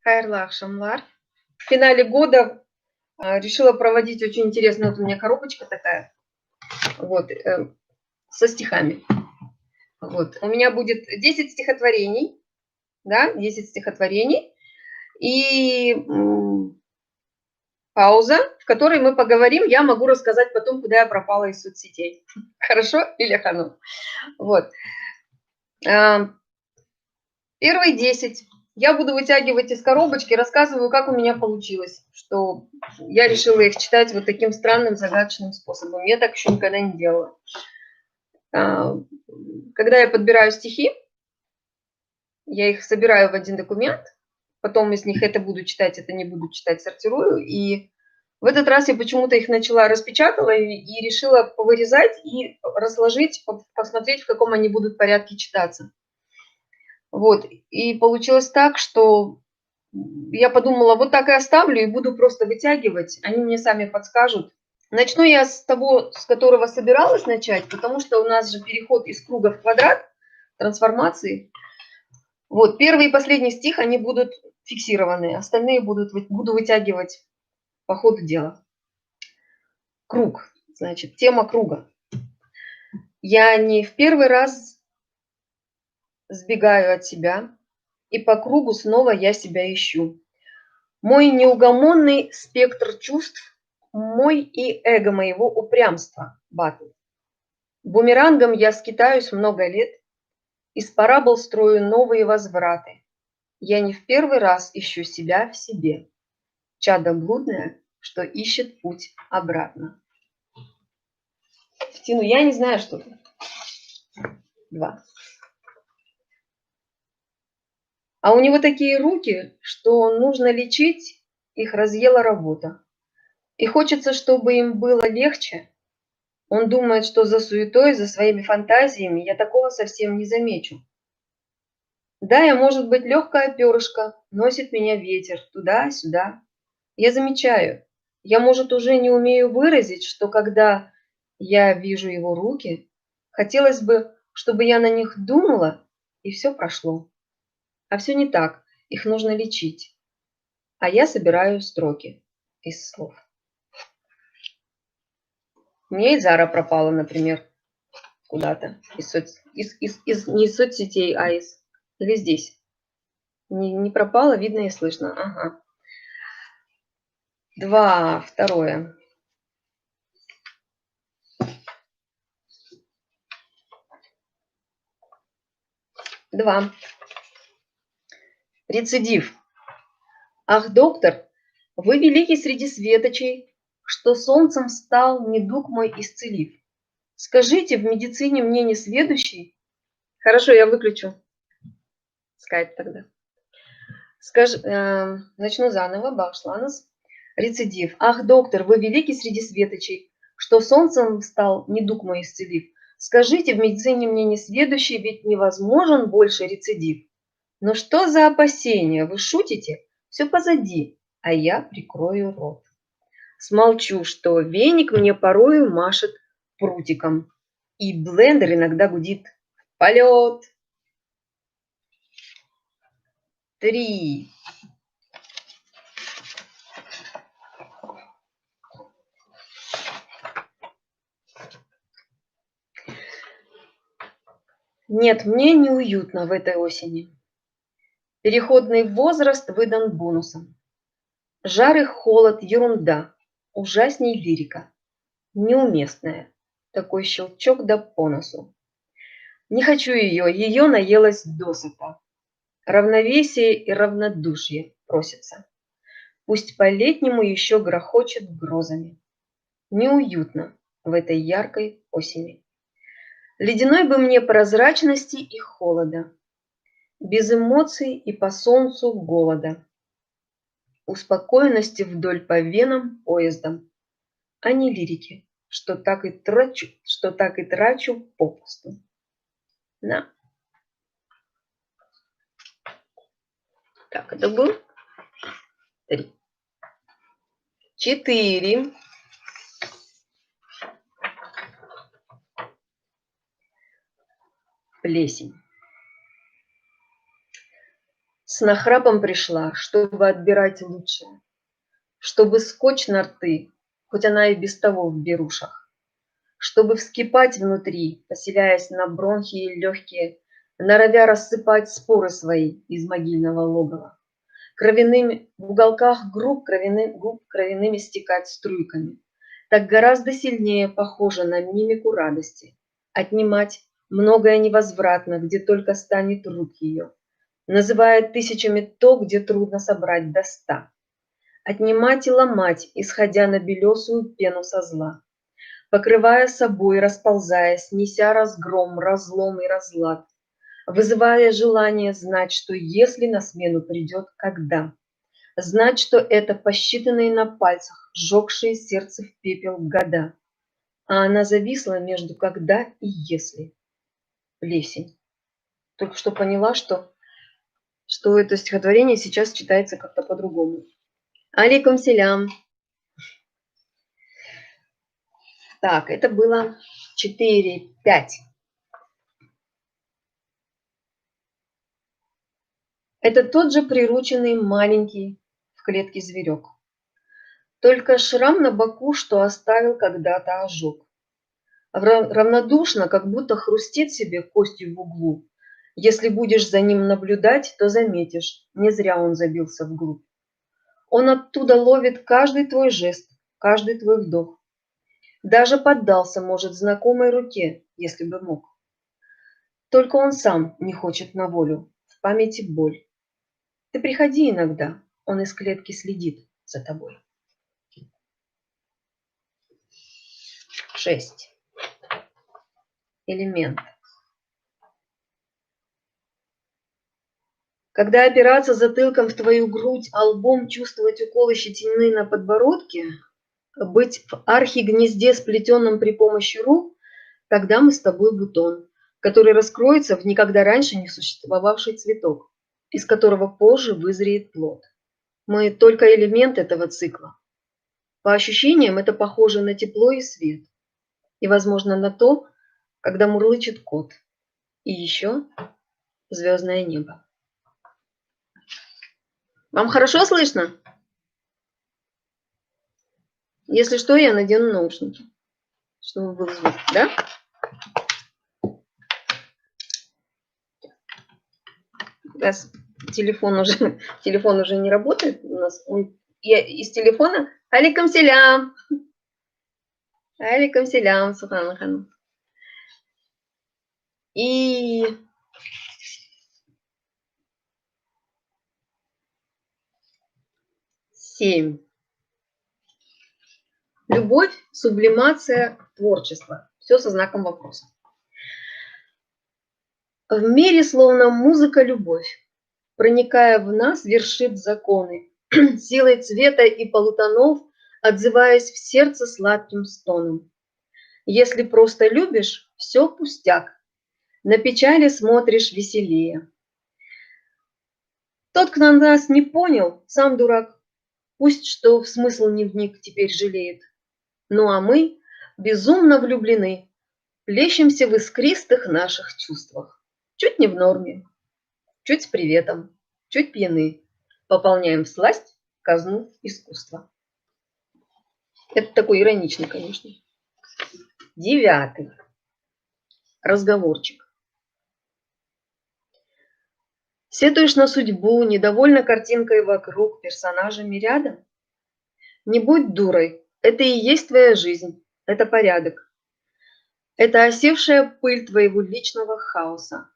Хайрлах Шамлар. В финале года решила проводить очень интересную, вот у меня коробочка такая, вот, со стихами. Вот. У меня будет 10 стихотворений, да, 10 стихотворений, и пауза, в которой мы поговорим, я могу рассказать потом, куда я пропала из соцсетей. Хорошо, Ильяхану? Вот. Первые 10 я буду вытягивать из коробочки, рассказываю, как у меня получилось, что я решила их читать вот таким странным, загадочным способом. Я так еще никогда не делала. Когда я подбираю стихи, я их собираю в один документ, потом из них это буду читать, это не буду читать, сортирую. И в этот раз я почему-то их начала, распечатала и решила повырезать и разложить, посмотреть, в каком они будут порядке читаться. Вот, и получилось так, что я подумала, вот так и оставлю, и буду просто вытягивать, они мне сами подскажут. Начну я с того, с которого собиралась начать, потому что у нас же переход из круга в квадрат, трансформации. Вот, первый и последний стих, они будут фиксированы, остальные буду вытягивать по ходу дела. Круг, значит, тема круга. Я не в первый раз сбегаю от себя, и по кругу снова я себя ищу. Мой неугомонный спектр чувств, мой и эго моего упрямства, батл. Бумерангом я скитаюсь много лет, из парабол строю новые возвраты. Я не в первый раз ищу себя в себе, чадо блудное, что ищет путь обратно. Втяну, я не знаю, что это. 2. А у него такие руки, что нужно лечить, их разъела работа. И хочется, чтобы им было легче. Он думает, что за суетой, за своими фантазиями я такого совсем не замечу. Да, я, может быть, легкое перышко, носит меня ветер туда-сюда. Я замечаю, я, может, уже не умею выразить, что когда я вижу его руки, хотелось бы, чтобы я на них думала, и все прошло. А все не так, их нужно лечить. А я собираю строки из слов. У меня и Зара пропала, например, куда-то не из соцсетей, а из... Или здесь. Не пропала, видно и слышно. Ага. 2, второе. Два. Рецидив. Ах, доктор, вы великий среди светочей, что солнцем стал недуг мой исцелив. Скажите, в медицине мне не сведущий? Хорошо, я выключу скайп тогда. Начну заново. Бахшланос. Рецидив. Ах, доктор, вы великий среди светочей, что солнцем стал недуг мой исцелив. Скажите, в медицине мне не сведущий, ведь невозможен больше рецидив. Но что за опасения? Вы шутите? Все позади, а я прикрою рот. Смолчу, что веник мне порою машет прутиком, и блендер иногда гудит полет. 3. Нет, мне неуютно в этой осени. Переходный возраст выдан бонусом. Жар и холод – ерунда, ужасней лирика. Неуместная, такой щелчок да по носу. Не хочу ее наелась досыта. Равновесие и равнодушие просятся. Пусть по-летнему еще грохочет грозами. Неуютно в этой яркой осени. Ледяной бы мне прозрачности и холода, без эмоций и по солнцу голода, успокоенности вдоль по венам поездом, а не лирики, что так и трачу попусту. На. Так, это был 3. 4. Плесень. С нахрапом пришла, чтобы отбирать лучшее, чтобы скотч на рты, хоть она и без того в берушах, чтобы вскипать внутри, поселяясь на бронхи и легкие, норовя рассыпать споры свои из могильного логова, кровяными в уголках губ кровяными стекать струйками. Так гораздо сильнее похоже на мимику радости. Отнимать многое невозвратно, где только станет рук ее. Называет тысячами то, где трудно собрать до 100. Отнимать и ломать, исходя на белесую пену со зла. Покрывая собой, расползаясь, неся разгром, разлом и разлад. Вызывая желание знать, что если на смену придет когда. Знать, что это посчитанные на пальцах, сжегшие сердце в пепел года. А она зависла между когда и если. Плесень. Только что поняла, что это стихотворение сейчас читается как-то по-другому. Алейкум селям. Так, это было 4, 5. Это тот же прирученный маленький в клетке зверек. Только шрам на боку, что оставил когда-то ожог. Равнодушно, как будто хрустит себе костью в углу. Если будешь за ним наблюдать, то заметишь, не зря он забился вглубь. Он оттуда ловит каждый твой жест, каждый твой вдох. Даже поддался, может, знакомой руке, если бы мог. Только он сам не хочет на волю, в памяти боль. Ты приходи иногда, он из клетки следит за тобой. 6. Элемент. Когда опираться затылком в твою грудь, а лбом чувствовать уколы щетины на подбородке, быть в архигнезде, сплетенном при помощи рук, тогда мы с тобой бутон, который раскроется в никогда раньше не существовавший цветок, из которого позже вызреет плод. Мы только элемент этого цикла. По ощущениям это похоже на тепло и свет, и, возможно, на то, когда мурлычет кот, и еще звездное небо. Вам хорошо слышно? Если что, я надену наушники, чтобы был звук, да? Раз телефон уже не работает у нас. Я из телефона. Алейкум селям. Алейкум селям, Сухана ханым. И 7. Любовь, сублимация, творчество. Все со знаком вопроса. В мире словно музыка любовь, проникая в нас, вершит законы, силой цвета и полутонов, отзываясь в сердце сладким стоном. Если просто любишь, все пустяк, на печали смотришь веселее. Тот, кто нас не понял, сам дурак, пусть что в смысл не вник, теперь жалеет. Ну а мы безумно влюблены, плещемся в искристых наших чувствах. Чуть не в норме, чуть с приветом, чуть пьяны. Пополняем всласть казну искусства. Это такой ироничный, конечно. 9. Разговорчик. Сетуешь на судьбу, недовольна картинкой вокруг, персонажами рядом? Не будь дурой, это и есть твоя жизнь, это порядок. Это осевшая пыль твоего личного хаоса.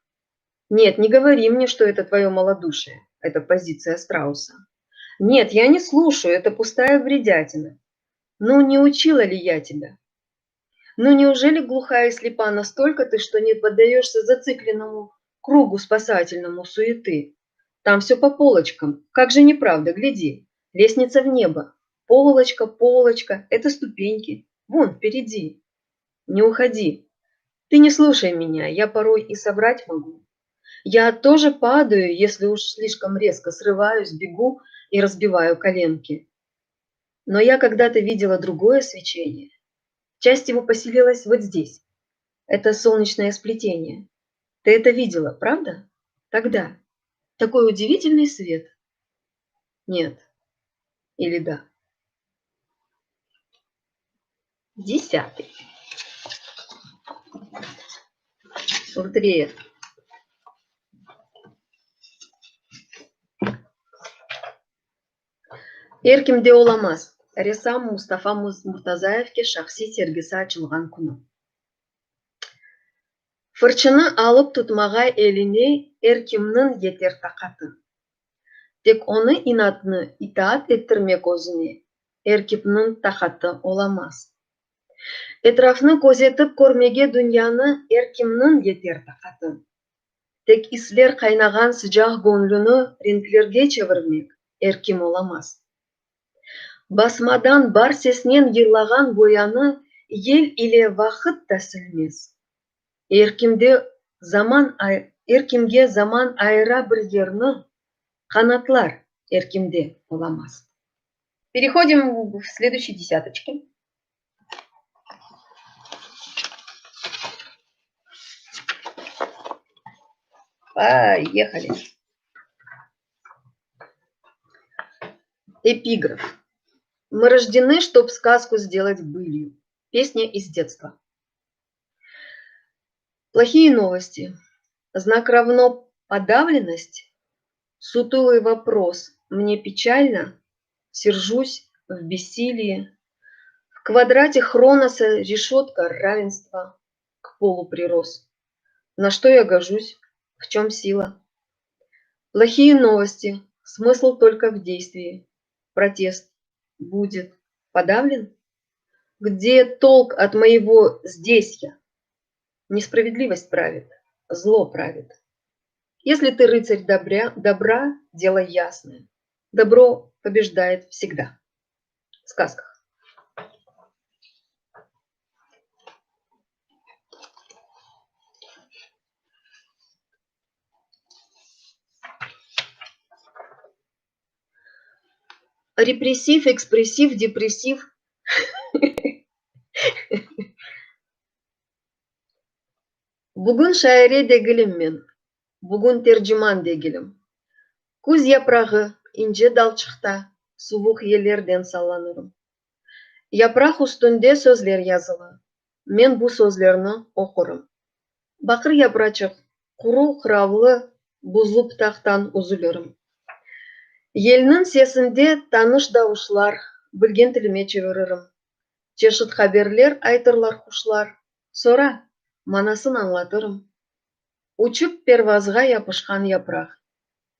Нет, не говори мне, что это твое малодушие, это позиция страуса. Нет, я не слушаю, это пустая бредятина. Ну, не учила ли я тебя? Ну, неужели глухая и слепа настолько ты, что не поддаешься зацикленному кругу спасательному суеты? Там все по полочкам. Как же неправда, гляди. Лестница в небо. Полочка, полочка, это ступеньки. Вон, впереди. Не уходи. Ты не слушай меня, я порой и соврать могу. Я тоже падаю, если уж слишком резко срываюсь, бегу и разбиваю коленки. Но я когда-то видела другое свечение. Часть его поселилась вот здесь. Это солнечное сплетение. Ты это видела, правда? Тогда. Такой удивительный свет. Нет. Или да. 10. Лотерея. Erkimde olamaz. Ressam Mustafa Murtazaevке шахси сергісі açılған күні. Фырчыны алып tutmağa eline erkimnin yeter takatı. Tek onu inatını itaat ettirmek özüne erkimnin takatı olamaz. Etrafını gözetip görmege dünyanı erkimnin yeter takatı. Tek isler kaynagan sıcak gönlünü renklerge çevirmek erkim olamaz. Basmadan бар сеснен yırlagan boyanı ел ile vakit da silmez. Erkimge zaman ayıra bir yerini kanatlar erkimde olamaz. Переходим в следующей десяточке. Поехали. Эпиграф. Мы рождены, чтоб сказку сделать былью. Песня из детства. Плохие новости. Знак равно подавленность. Сутулый вопрос. Мне печально. Сержусь в бессилии. В квадрате Хроноса решетка равенства к полу прирос. На что я гожусь? В чем сила? Плохие новости. Смысл только в действии. Протест будет подавлен? Где толк от моего «здесь я»? Несправедливость правит, зло правит. Если ты рыцарь добра, дело ясное. Добро побеждает всегда. В сказках. Репрессив, экспрессив, депрессив. Бүгін шайре дегілім мен, бүгін тержиман дегілім. Күз япрағы инже далчықта суық елерден саланырым. Япрақ үстінде сөзлер yazılı. Мен bu сөзлерні оқырым. Бақыр япрачық, құру қыравлы, бұзылып тақтан үзілірім. Елінің сесінде таныш дауышлар, білген тіліме чевірірім. Чешіт хаберлер айтырлар құшлар, сора, манасын аңлатырым. Учып первазға япышқан япрақ,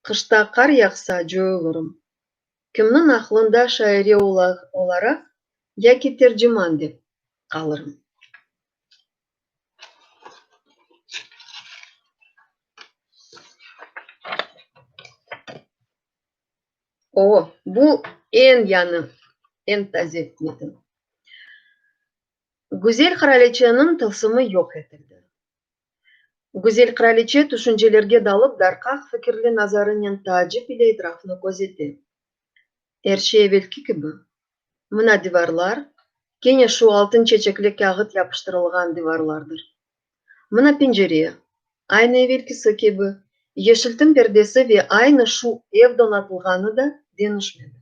қышта қар яқса жойылырым. Кімнің ақлында шайре оларақ, яки тержиман деп қалырым. О, бұл en yanı, en taze metin. Güzel kraliçenin tılsımı yok etildi. Güzel kraliçe düşüncelerge dalıp darkak fikirli nazarının tacip ile etrafını gözetti. Her şey evvelki gibi. Mına divarlar, kene şu altın çeçekli kağıt yapıştırılgan divarlardır. Mına pencere, aynı evvelkisi gibi, yeşiltin perdesi ve aynı şu ev donatılganı da denişmedi.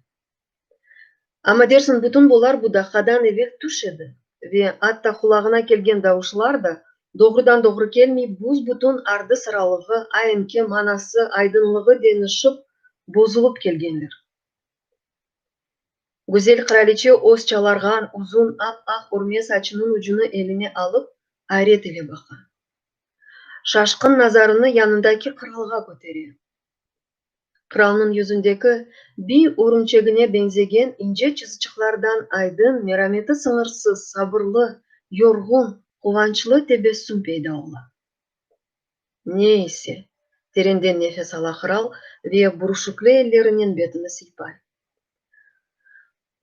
Ama dersin bütün bunlar bu dakadan evvel tuş edi ve hatta kulağına kelgen davuşlar da doğrudan doğru kelmey buz bütün ardı sıralığı, ayınki manası, aydınlığı denişip bozulup kelgenler. Güzel kraliçe oz çalargan uzun ap-ak örme saçının ucunu eline alıp hayret ile bakan. Şaşkın nazarını yanındaki kralga göteriyor. Kralının yüzündeki bir örümçegine benzegen ince çiziklerden aydın, merhameti sınırsız, sabırlı, yorgun, kıvançlı tebessüm peyda ola. Neyse, terenden nefes ala kral ve buruşuklu ellerinin betini sıypay.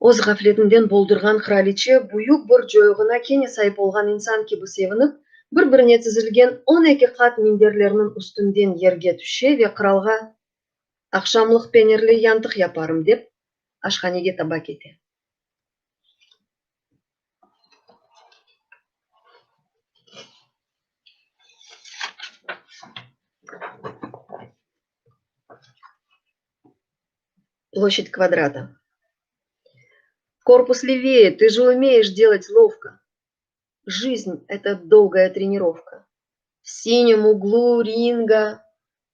Oz gafletinden boldurgan kraliçe buyuk bir joyğuna kene sayıp olgan insan gibi sevinip, bir-birine tizilgen 12 kat minderlerinin üstünden yerge düşe ve kralga akşamlık peynirli yantık yaparım dep aşhanege taба kete. Площадь квадрата. Корпус левее, ты же умеешь делать ловко. Жизнь – это долгая тренировка. В синем углу ринга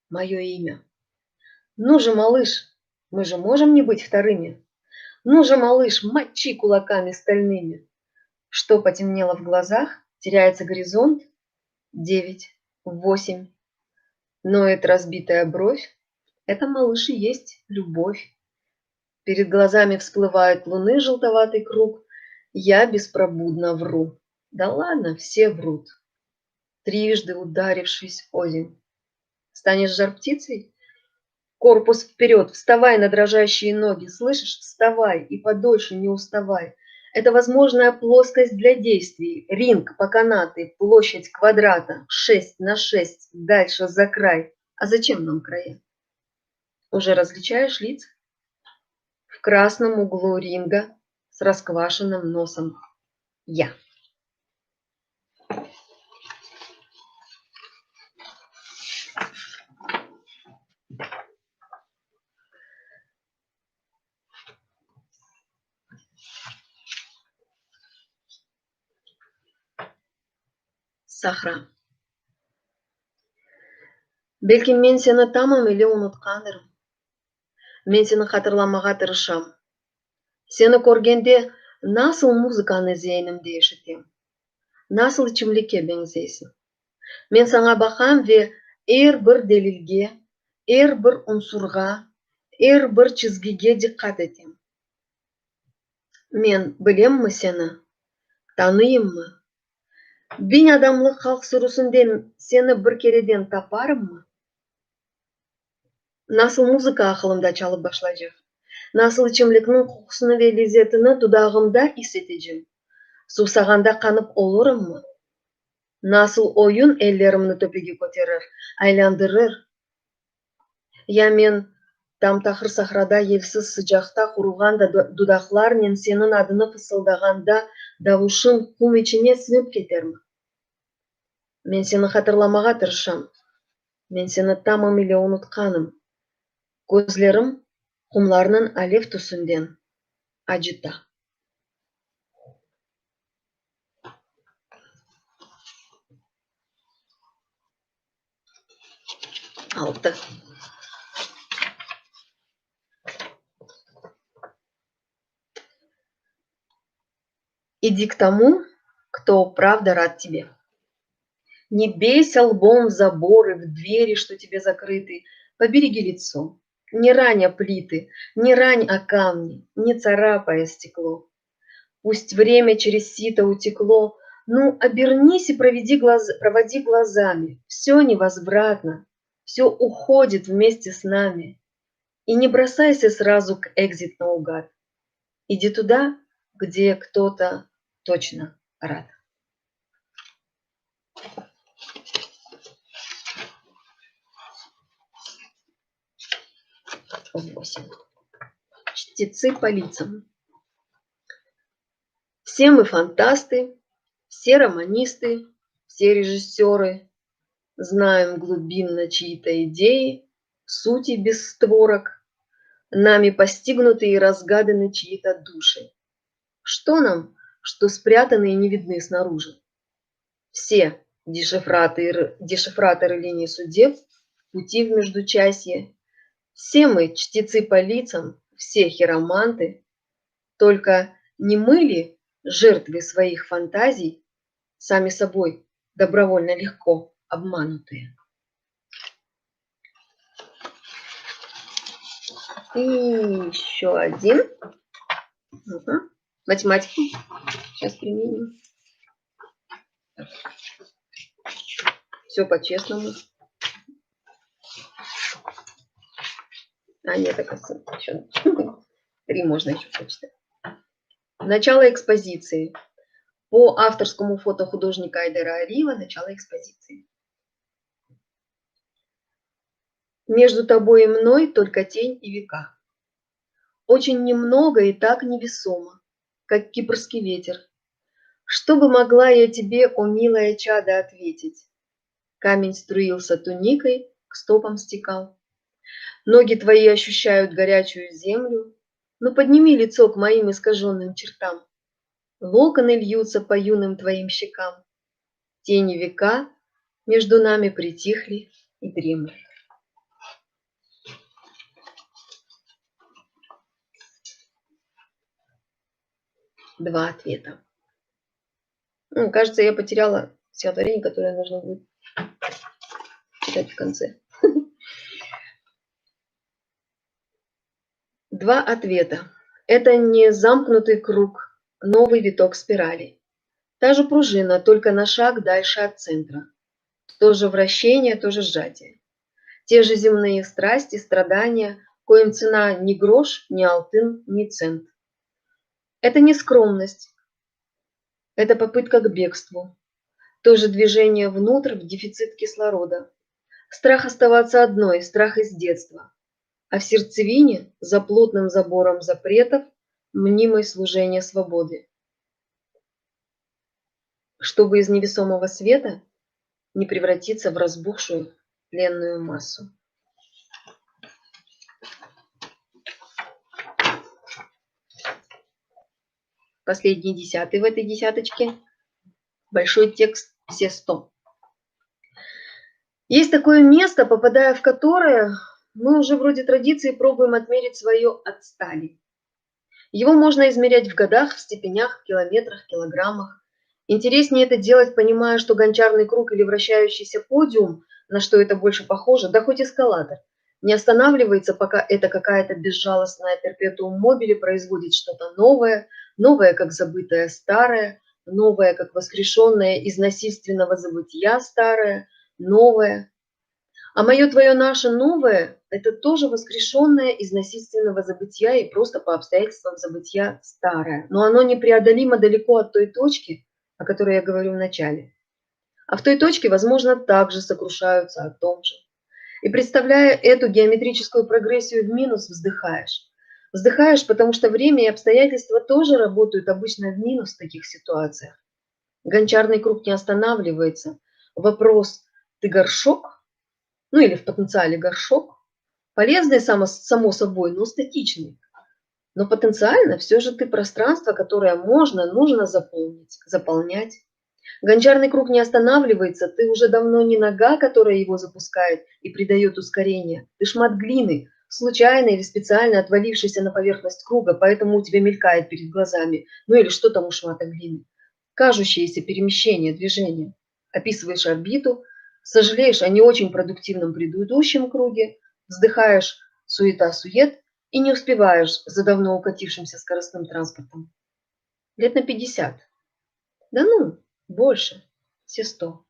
мое имя. Ну же, малыш, мы же можем не быть вторыми. Ну же, малыш, мочи кулаками стальными. Что потемнело в глазах, теряется горизонт. 9, 8. Ноет разбитая бровь. Это, малыш, и есть любовь. Перед глазами всплывает луны желтоватый круг. Я беспробудно вру. Да ладно, все врут. Трижды ударившись озимь. Станешь жар-птицей? Корпус вперед, вставай на дрожащие ноги. Слышишь? Вставай и подольше не уставай. Это возможная плоскость для действий. Ринг по канаты, площадь квадрата, 6 на 6, дальше за край. А зачем нам края? Уже различаешь лица? В красном углу ринга с расквашенным носом я. Сахра. Бәлкім мен сені тамамıyla ұмытқанырмын. Мен сені хатırlamaға тырышам. Сені көргенде насыл музыканы зейінімде ешітем. Насыл içimlikке бензейсің. Мен саңа бақам ве әр бір делилге, әр бір ұнсурға, әр бір чизгиге диққат етем. Мен білеммі сені, таныйыммы? Bin adamlık halk sürüsünden seni bir kereden taparım mı? Nasıl müzika akılımda çalıp başlayacak? Nasıl içimliknin kokusunu ve lezzetini dudağımda hissedeceğim? Susaganda kanıp olurum mu? Nasıl oyun ellerimni töpege көтерер, aylandırır? Ya men тамтахыр сахрада елсіз sıcakta kurugan da dudaklarla senin adını fısıldaganda davuşun kum içine sinip keter mi? Men seni hatırlamağa tırışam. Men seni tamamıyla unutkanım. Gözlerim kumlarının alev tüsünden acıta. Altı. Иди к тому, кто правда рад тебе. Не бейся лбом в заборы, в двери, что тебе закрыты. Побереги лицо. Не рань о плиты, не рань о камни, не царапая стекло. Пусть время через сито утекло, ну, обернись и проводи глазами. Все невозвратно, все уходит вместе с нами. И не бросайся сразу к экзит наугад. Иди туда, где кто-то точно рад. Восемь. Чтецы по лицам. Все мы фантасты, все романисты, все режиссеры. Знаем глубинно чьи-то идеи, сути без створок. Нами постигнуты и разгаданы чьи-то души. Что нам, что спрятаны и не видны снаружи? Все дешифраторы линий судеб, пути в междучасье. Все мы чтецы по лицам, все хироманты. Только не мы ли жертвы своих фантазий, сами собой добровольно легко обманутые? И еще один. Математику. Сейчас применим. Все по-честному. А нет, оказывается, еще 3 можно еще прочитать. Начало экспозиции. По авторскому фото художника Айдара Алиева начало экспозиции. Между тобой и мной только тень и века. Очень немного и так невесомо, как кипрский ветер. Что бы могла я тебе, о милое чадо, ответить? Камень струился туникой, к стопам стекал. Ноги твои ощущают горячую землю, но подними лицо к моим искаженным чертам. Локоны льются по юным твоим щекам. Тени века между нами притихли и дремлют. Два ответа. Кажется, я потеряла стихотворение, которое нужно будет читать в конце. Два ответа. Это не замкнутый круг, новый виток спирали. Та же пружина, только на шаг дальше от центра. То же вращение, то же сжатие. Те же земные страсти, страдания, коим цена ни грош, ни алтын, ни цент. Это не скромность, это попытка к бегству. То же движение внутрь в дефицит кислорода. Страх оставаться одной, страх из детства. А в сердцевине, за плотным забором запретов, мнимое служение свободы. Чтобы из невесомого света не превратиться в разбухшую тленную массу. Последний десятый в этой десяточке. Большой текст, все 100. Есть такое место, попадая в которое мы уже вроде традиции пробуем отмерить свое отстали. Его можно измерять в годах, в степенях, в километрах, килограммах. Интереснее это делать, понимая, что гончарный круг или вращающийся подиум, на что это больше похоже, да хоть эскалатор, не останавливается, пока это какая-то безжалостная перпетуум мобили производит что-то новое, новое, как забытое старое, новое, как воскрешенное из насильственного забытия старое, новое. А мое, твое, наше новое – это тоже воскрешенное из насильственного забытия и просто по обстоятельствам забытия старое. Но оно непреодолимо далеко от той точки, о которой я говорю в начале. А в той точке, возможно, также сокрушаются о том же. И представляя эту геометрическую прогрессию в минус, вздыхаешь. Вздыхаешь, потому что время и обстоятельства тоже работают обычно в минус в таких ситуациях. Гончарный круг не останавливается. Вопрос «ты горшок?» Ну или в потенциале горшок. Полезный само собой, но статичный. Но потенциально все же ты пространство, которое можно, нужно заполнять. Гончарный круг не останавливается, ты уже давно не нога, которая его запускает и придает ускорение. Ты шмат глины, случайно или специально отвалившийся на поверхность круга, поэтому у тебя мелькает перед глазами. Ну или что там у шмата глины? Кажущееся перемещение, движение. Описываешь орбиту, сожалеешь о не очень продуктивном предыдущем круге, вздыхаешь суета-сует и не успеваешь за давно укатившимся скоростным транспортом. Лет на 50. Да ну, больше. Все 100.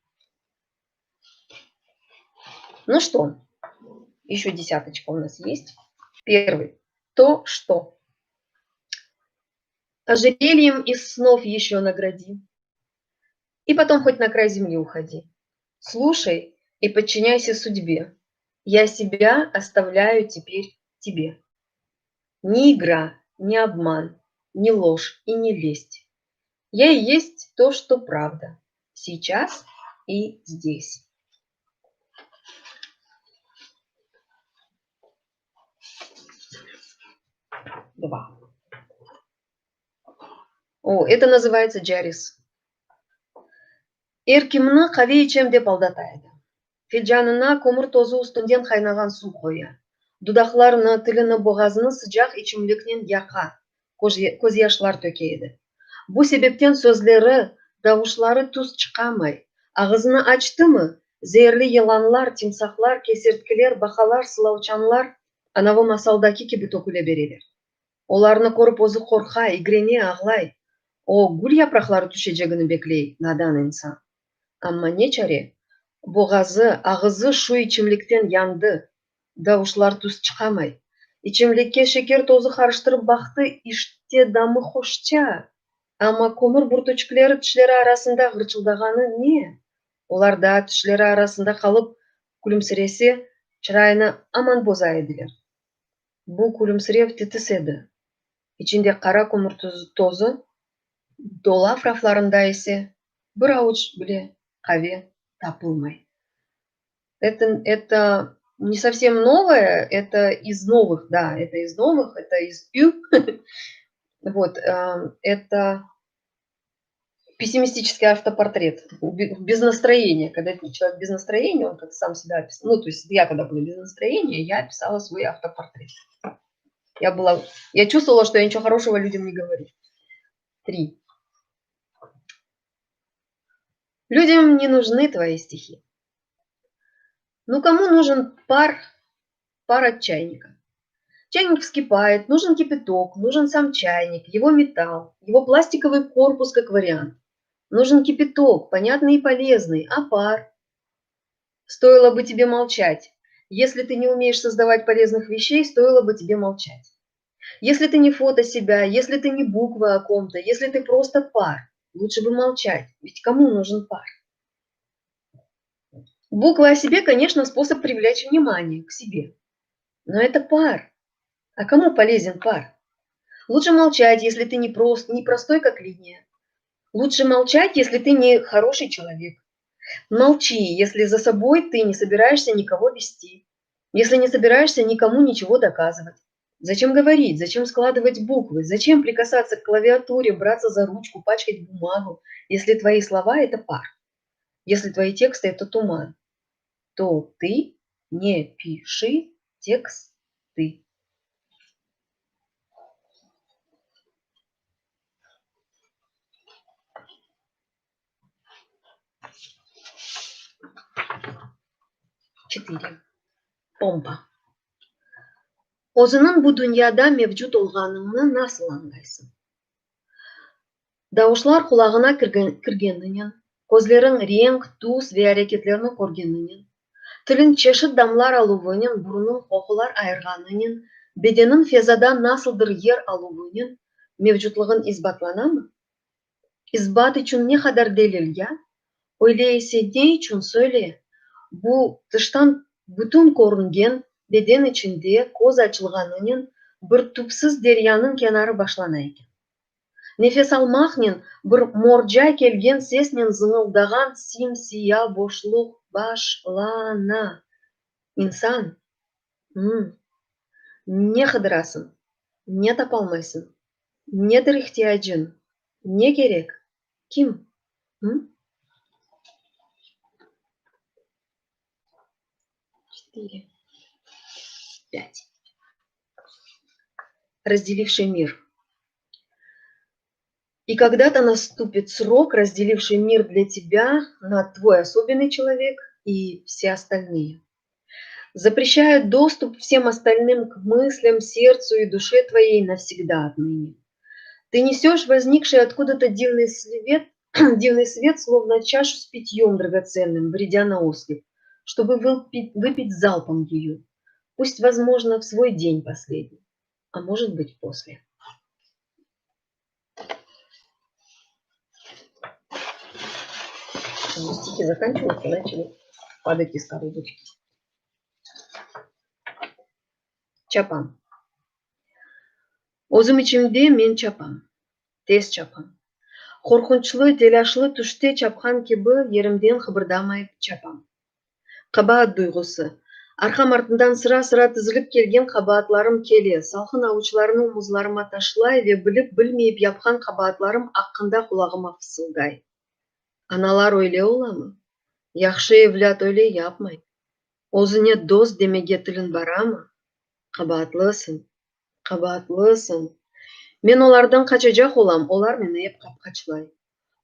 Ну что, еще десяточка у нас есть. Первый. То, что. Ожерельем из снов еще награди. И потом хоть на край земли уходи. Слушай и подчиняйся судьбе. Я себя оставляю теперь тебе. Ни игра, ни обман, ни ложь и ни лесть. Я и есть то, что правда. Сейчас и здесь. Два. О, это называется джарис. Еркемні қаве ичем деп алдатайды. Филжанына көмір тозу үстінден қайнаған су қоя. Дудақларына, тіліні, боғазыны sıcak içimlikнен яқа, көз яшьлар төкейді. Bu себептен сөзлері, дауышлары түз çıkamay. Ağzını açtı mı, zehirli yılanlar, timsahlar, kesirtkілер, бақалар, сылаучанлар анавы масалдаки gibi töküle берелер. Оларны көріп өзі қорқа, игрене, ағлай. О, гүл япрақлары түшежегіні беклей, надан инсан. Амма не чаре? Боғазы, ағызы шу içimliктен янды. Дауышлар түз çıkamay. İçimlikке шекер тозы қарыштырып бақты, іште дамы хошча. Амма көмір бүртөчкілері тішлері арасында ғырчылдағаны не? Оларда тішлері арасында қалып, күлімсіресе, чырайына аман бозайдылар. Бұл күлімсірев тітіс еді. İçinde қара көмір тозы, долап рафларында есе, бір ауыч біле қаве тапылмай. Это не совсем новое, это из новых, да, это из новых, это из ю. Вот, это пессимистический автопортрет, без настроения. Когда человек без настроения, он как сам себя описал. Ну, то есть я когда была без настроения, я писала свой автопортрет. Я чувствовала, что я ничего хорошего людям не говорю. 3. Людям не нужны твои стихи. Ну, кому нужен пар от чайника? Чайник вскипает, нужен кипяток, нужен сам чайник, его металл, его пластиковый корпус как вариант. Нужен кипяток, понятный и полезный, а пар? Стоило бы тебе молчать. Если ты не умеешь создавать полезных вещей, стоило бы тебе молчать. Если ты не фото себя, если ты не буква о ком-то, если ты просто пар, лучше бы молчать, ведь кому нужен пар? Буква о себе, конечно, способ привлечь внимание к себе. Но это пар. А кому полезен пар? Лучше молчать, если ты не простой, как линия. Лучше молчать, если ты не хороший человек. Молчи, если за собой ты не собираешься никого вести. Если не собираешься никому ничего доказывать. Зачем говорить, зачем складывать буквы, зачем прикасаться к клавиатуре, браться за ручку, пачкать бумагу, если твои слова – это пар, если твои тексты – это туман, то ты не пиши тексты. Четыре. Помпа. Өзінің bu dünyada mevcut olğanını nasıl anlaysın? Дауышлар құлағына кіргенінен, көзлерің реңк, түс ве әрекеттерін көргенінен, тілін чешет дамлар алуынен, бұрынын қоқылар айырғанынен, беденін фезадан насылдыр ер алуынен, mevcutlığın isbatlana mı? İsbat için ne kadar delil ya? Öyleyse ne için söyle? Bu dıştan bütün көрінген beden içinde көз açılğanının bir tüpsüz deryanın kenarı başlana eкен. Nefes almaqnen bir morja kelgen sesnen zыңылдаған simsiya boşluq başlana. İnsan, не қыдырасың, не тапалмайсың, nedir ihtiyacın, ne gerek, kim? 4. 5. Разделивший мир. И когда-то наступит срок, разделивший мир для тебя на твой особенный человек и все остальные. Запрещает доступ всем остальным к мыслям, сердцу и душе твоей навсегда отныне. Ты несешь возникший откуда-то дивный свет, словно чашу с питьем драгоценным, бредя на ослеп, чтобы выпить залпом ее, пусть, возможно, в свой день последний, а может быть, после. Стихи заканчиваются, начали падать из коробочки. Чапам. Өзім içimde мен чапам, тез чапам. Қорқынчлы, теляшлы түште чапқан кебі ерімден қыбырдамай чапам. Қабат дұйғысы. Арқам артынан sıra тізіліп келген қабатларым келе, салқын аучыларының мұзларыма ташлай ве біліп-білмейіп япқан қабатларым аққында құлағыма фысылдай. Аналар ойле оламы? Яқшы евлят ойле япмай. Өзіне дос демеге тілін барамы? Қабатлысың, қабатлысың. Мен олардың қачажақ олам, олар мені еп қапқачылай.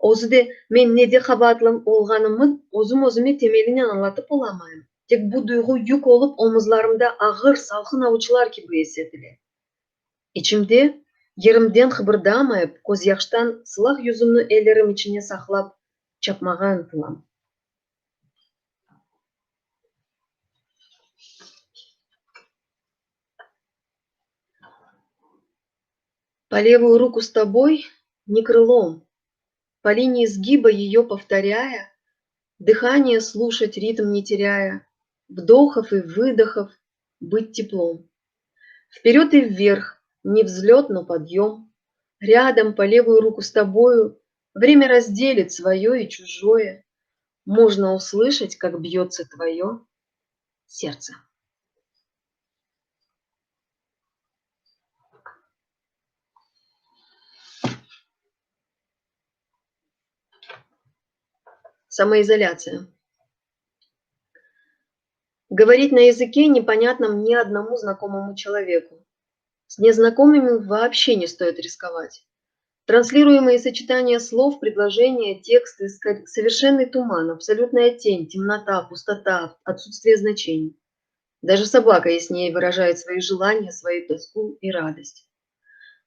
Өзіде мен неде қабатлым олғанымын, өзіме темелінен аңлатып оламайым. Тек bu duygu yük olup omuzlarımda ağır salkın avuçlar gibi hissedile. İçimde yerimden kıpırdamayıp, көз yaştan сылақ yüzümü ellerim içine saklap çapmağa ынтылам. По левую руку с тобой не крылом, по линии сгиба ее повторяя, дыхание слушать, ритм не теряя, вдохов и выдохов быть теплом. Вперед и вверх, не взлет, но подъем. Рядом по левую руку с тобою время разделит свое и чужое. Можно услышать, как бьется твое сердце. Самоизоляция. Говорить на языке, непонятном ни одному знакомому человеку. С незнакомыми вообще не стоит рисковать. Транслируемые сочетания слов, предложения, тексты, совершенный туман, абсолютная тень, темнота, пустота, отсутствие значений. Даже собака яснее выражает свои желания, свою тоску и радость.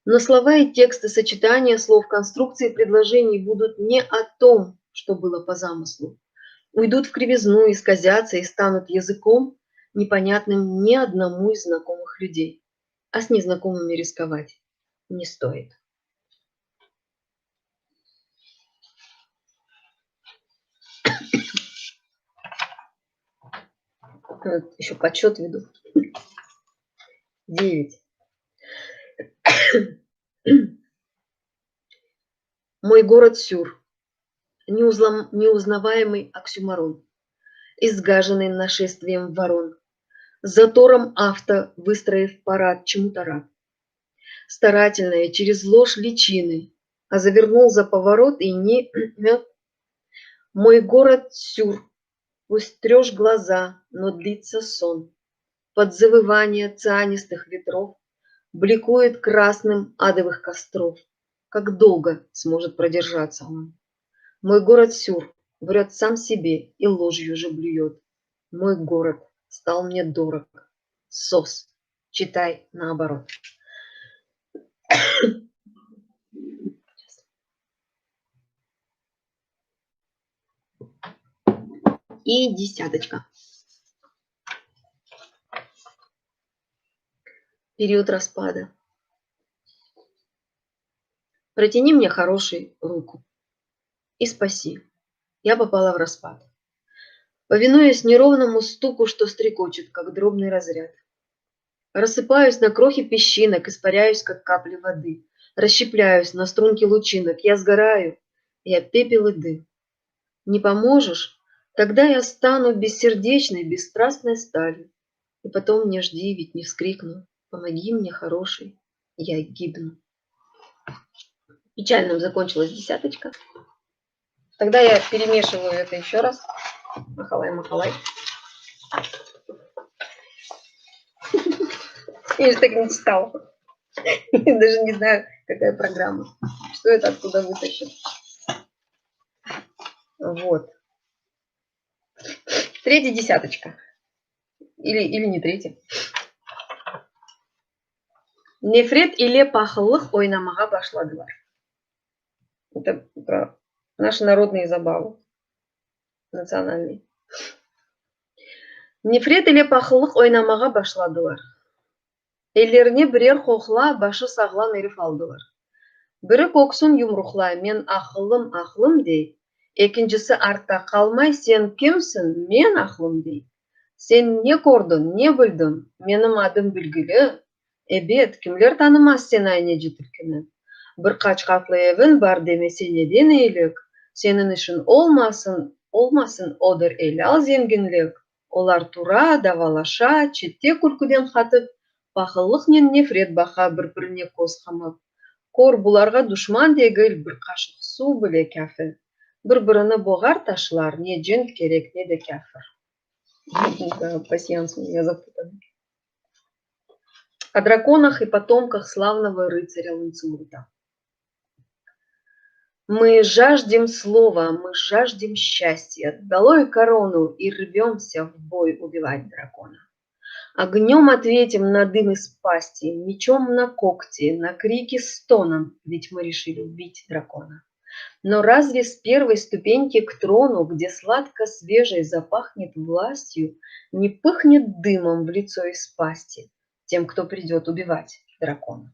Но слова и тексты, сочетания слов, конструкции предложений будут не о том, что было по замыслу. Уйдут в кривизну, исказятся и станут языком, непонятным ни одному из знакомых людей. А с незнакомыми рисковать не стоит. Вот еще подсчет веду. 9. Мой город Сюр. Неузнаваемый оксюмарон, изгаженный нашествием ворон, затором авто, выстроив парад, чему-то рад. Старательно и через ложь личины, а завернул за поворот и не мёт. Мой город Сюр, пусть трёшь глаза, но длится сон. Под завывание цианистых ветров бликует красным адовых костров. Как долго сможет продержаться он? Мой город Сюр врет сам себе и ложью же блюет. Мой город стал мне дорог. СОС. Читай наоборот. И десяточка. Период распада. Протяни мне хорошей руку и спаси. Я попала в распад. Повинуясь неровному стуку, что стрекочет, как дробный разряд. Рассыпаюсь на крохи песчинок, испаряюсь, как капли воды. Расщепляюсь на струнки лучинок. Я сгораю, я пепел и дым. Не поможешь? Тогда я стану бессердечной, бесстрастной сталью. И потом не жди, ведь не вскрикну. Помоги мне, хороший, я гибну. Печальным закончилась десяточка. Тогда я перемешиваю это еще раз. Махалай. Я же так не читала. Я даже не знаю, какая программа. Что это откуда вытащит. Вот. Третья десяточка. Или не третья. Нефрет или пахлых ойнамага башладылар. Это про наши народные забавы. Национальные. Нефрет или пахлых ойнамага башладылар. Эллеріне бірер қоқла, башы сағлам еріп алдылар. Бірі көксін юмрухлай, мен ақылым дей. Екіншісі артта қалмай, сен кімсің, мен ақылым дей. Сен не көрдің, не білдің, менің адым білгілі. Бет, кімлер танымас сен айне жетілкіні. Бір қачқатлы евін бар демесе неден ейлік. Сенің үшін олмасын одыр елал зенгінлік. Олар тура, давалаша, четте күлкіден қатып, пақылық нен нефрет бақа бір-біріне көз қамап. Кор бұларға дұшман дегіл бір қашық су біле кәфір. Бір-біріні боғар ташылар, не жен керек, не де кәфір. Пасьянс, я запутана. О драконах и потомках славного рыцаря Ланцелота. Мы жаждем слова, мы жаждем счастья, долой корону и рвемся в бой убивать дракона. Огнем ответим на дым из пасти, мечом на когти, на крики стоном, ведь мы решили убить дракона. Но разве с первой ступеньки к трону, где сладко свежей запахнет властью, не пыхнет дымом в лицо из пасти тем, кто придет убивать дракона?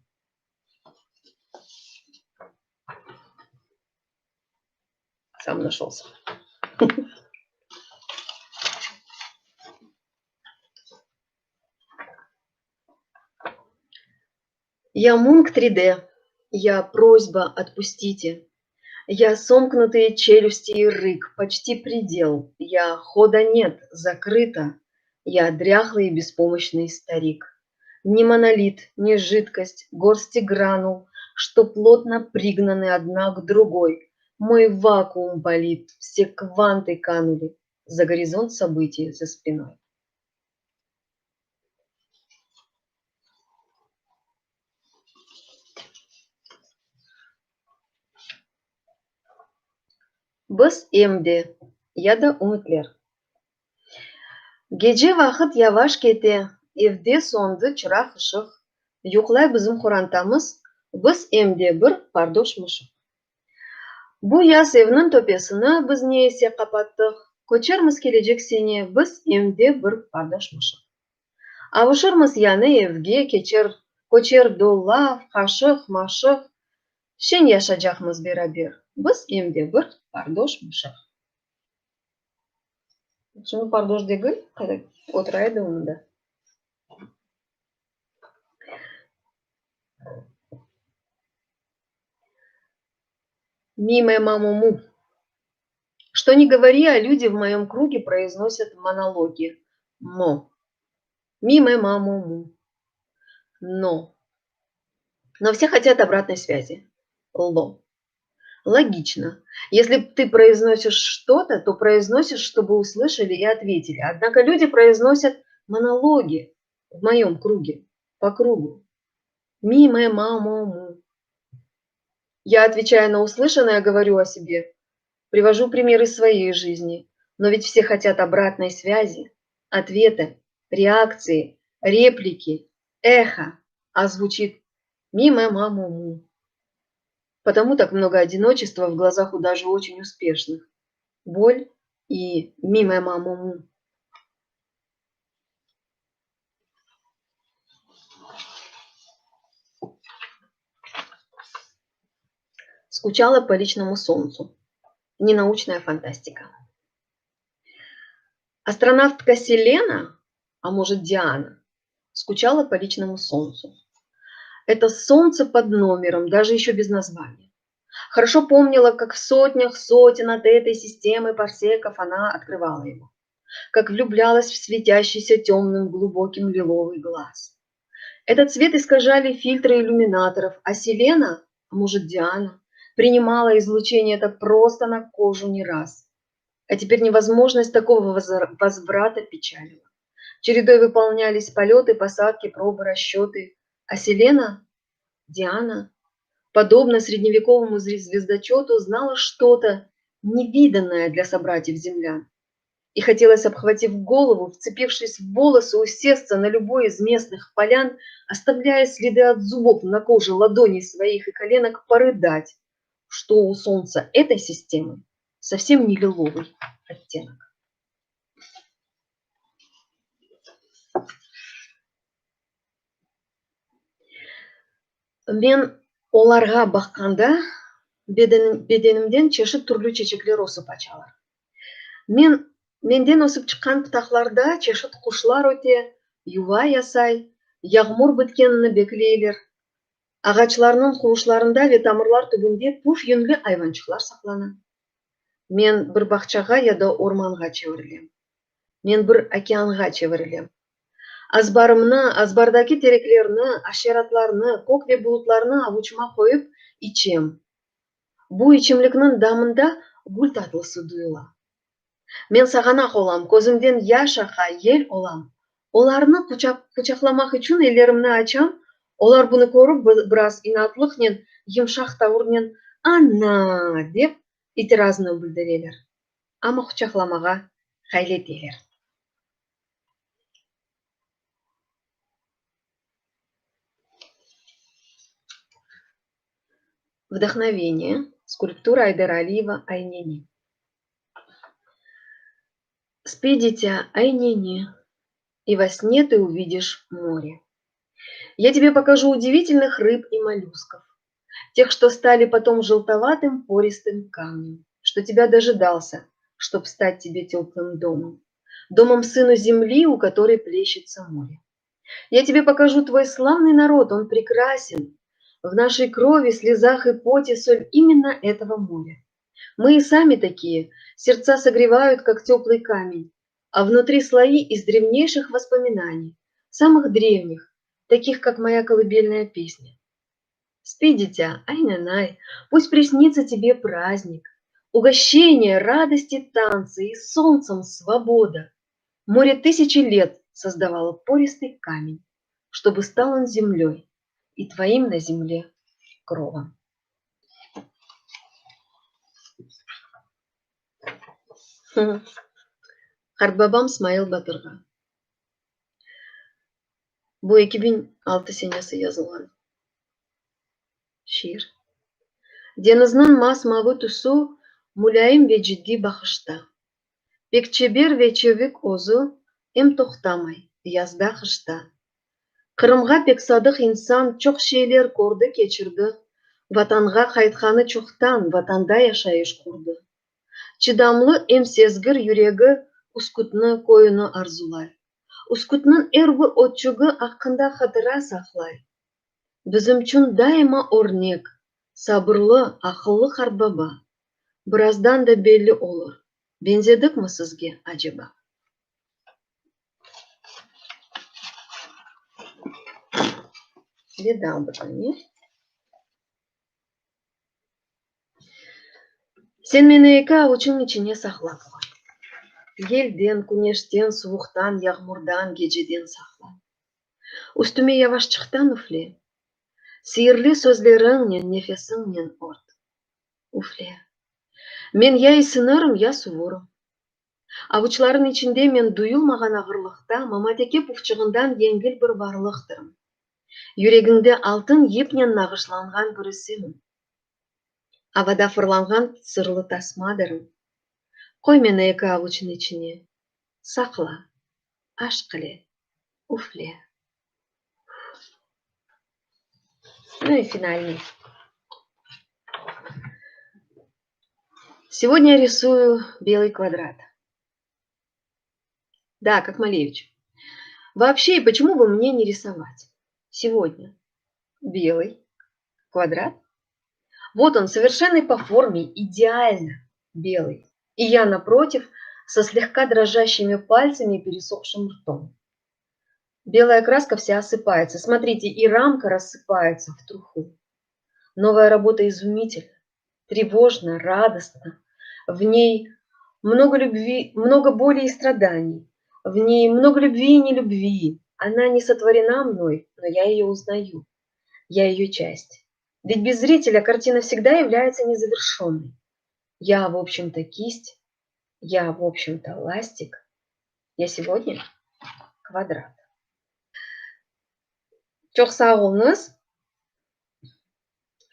Сам нашелся. Я Мунк 3D, я просьба, отпустите. Я сомкнутые челюсти и рык, почти предел. Я хода нет, закрыто. Я дряхлый и беспомощный старик. Ни монолит, ни жидкость, горсти гранул, что плотно пригнаны одна к другой, Мой вакуум болит, все кванты канули за горизонт событий за спиной. Біз emdi ya da ümitler. Gece vakit yavaş kete, evde sondu çırak ışık. Yuklay bizim kurantamız, biz emdi bir pardoşmuşuk. Bu yaz evinin topesini biz neyse kapattık. Koçarmız gelecek sene, biz emdi bir pardoşmuşuk. Avuşırmız yanı evge keçer, koçer dolaf, kaşık, maşık. Şen yaşayacakmız beraber. Biz emdi bir pardoşmuşuk. Şimdi pardoş değil, oturaydı onu da. Мимо маму. Что ни говори, а люди в моем круге произносят монологи. Мо. Мимо маму. Но все хотят обратной связи. Ло. Логично. Если ты произносишь что-то, то произносишь, чтобы услышали и ответили. Однако люди произносят монологи в моем круге, по кругу. Мимо маму. Я, отвечая на услышанное, говорю о себе. Привожу примеры своей жизни. Но ведь все хотят обратной связи, ответа, реакции, реплики, эхо. А звучит мимо маму. Потому так много одиночества в глазах у даже очень успешных. Боль и мимо маму. Скучала по личному солнцу. Ненаучная фантастика. Астронавтка Селена, а может Диана, скучала по личному солнцу. Это солнце под номером, даже еще без названия. Хорошо помнила, как в сотнях сотен от этой системы парсеков она открывала его. Как влюблялась в светящийся темным глубоким лиловый глаз. Этот цвет искажали фильтры иллюминаторов, а Селена, а может Диана, принимала излучение это просто на кожу не раз. А теперь невозможность такого возврата печалила. Чередой выполнялись полеты, посадки, пробы, расчеты. А Селена, Диана, подобно средневековому звездочету, знала что-то невиданное для собратьев-землян. И хотелось, обхватив голову, вцепившись в волосы, усесться на любой из местных полян, оставляя следы от зубов на коже ладоней своих и коленок, порыдать, что у солнца этой системы совсем не лиловый оттенок. Мен оларға баққанда беденімден чешіп түрлі чечеклер осып ачалар. Менден осып шыққан птахларда чешет құшлар өте, юва ясай, яғмур біткеніні беклейлер. Ағачларының қуышларында ве тамырлар түбінде пуф юнлі айванчықлар сақлана. Мен бір бақчаға яда орманға чевірілем. Мен бір океанға чевірілем. Азбардаки тереклерні, ашератларны, көк ве бұлытларны авучыма қойып ичем. Бу ичемлікнің дамында гүл татлысы дuyыла. Мен сағанақ олам, көзімден яш ақа ел олам. Оларны құчақламақ үшін елерімні ачам, олар бұны көріп біраз инатлықнен, емшақ тауырнен «Ана!» деп итиразны білдірелер. Ама құчақламаға қайлетелер. Вдохновение. Скульптура Айдара Алиева «Айнени». Спи, дитя, айнени, и во сне ты увидишь море. Я тебе покажу удивительных рыб и моллюсков, тех, что стали потом желтоватым пористым камнем, что тебя дожидался, чтоб стать тебе теплым домом, домом сыну земли, у которой плещется море. Я тебе покажу твой славный народ, он прекрасен. В нашей крови, слезах и поте соль именно этого моря. Мы и сами такие, сердца согревают, как теплый камень, а внутри слои из древнейших воспоминаний, самых древних, таких, как моя колыбельная песня. Спи, дитя, ай-на-най, пусть приснится тебе праздник, угощение, радости, танцы и солнцем свобода. Море тысячи лет создавало пористый камень, чтобы стал он землей и твоим на земле кровом. Қартбабам Смайыл Батырға. Бұл 2006 senesi yazılған şiir. Denizinin masmavi tusu mülayim ve ciddi bakışta. Pekçeber ve çevik ozu hem toxtamay yazda kışta. Kırımға pek sadık insan çok şeyler gördü geçirdi. Vatanға kaytkanı çoktan vatanda yaşayış kurdu. Çıdamlı hem sezgir yüreği uskutunu koyunu arzular. Uskutnun er bir otçuğu hakkında hatıra saklay. Bizim için daima örnek, sabırlı, akıllı Қартбаба. Birazdan da belli olur. Benzedik mi sizge acaba? Видал бы, не? Sen meni екі avuçun içine sakla koy. Елден, күнештен, суықтан, yağmurdan, geceden sakla. Üstüme yavaşçıktan üfle. Sihirli sözlerinle, nefesinle ort. Üfle. Men ya ısınırım ya soğurum. Avuçların içinde men duyulmagan ağırlıkta, mamateke pufçığından yengil bir varlıktırım. Yüreğinde altın yepnen nağışlangan bir isimim. Havada fırlangan sırlı tasmadırım. Koy meni iki avuçun içine. Sakla. Aşk ile. Üfle. Ну и финальный. Сегодня я рисую белый квадрат. Да, как Малевич. Вообще, почему бы мне не рисовать? Сегодня белый квадрат. Вот он, совершенный по форме, идеально белый. И я напротив, со слегка дрожащими пальцами и пересохшим ртом. Белая краска вся осыпается. Смотрите, и рамка рассыпается в труху. Новая работа изумительна, тревожна, радостна. В ней много любви, много боли и страданий. В ней много любви и нелюбви. Она не сотворена мной, но я ее узнаю. Я ее часть. Ведь без зрителя картина всегда является незавершенной. Я, в общем-то, кисть. Я, в общем-то, ластик. Я сегодня квадрат. Çok sağ olunuz.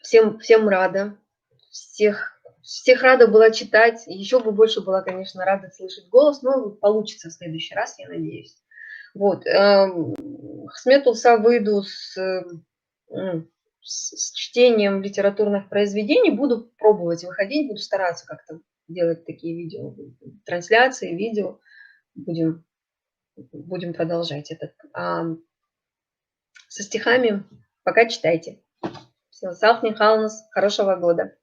Всем рада. Всех рада была читать. Еще бы больше была, конечно, рада слышать голос, но получится в следующий раз, я надеюсь. Вот. Сметулса выйду с чтением литературных произведений. Буду пробовать выходить, буду стараться как-то делать такие видео, трансляции, видео. Будем продолжать этот. Со стихами пока читайте. Все, Салх Михайловна, хорошего года.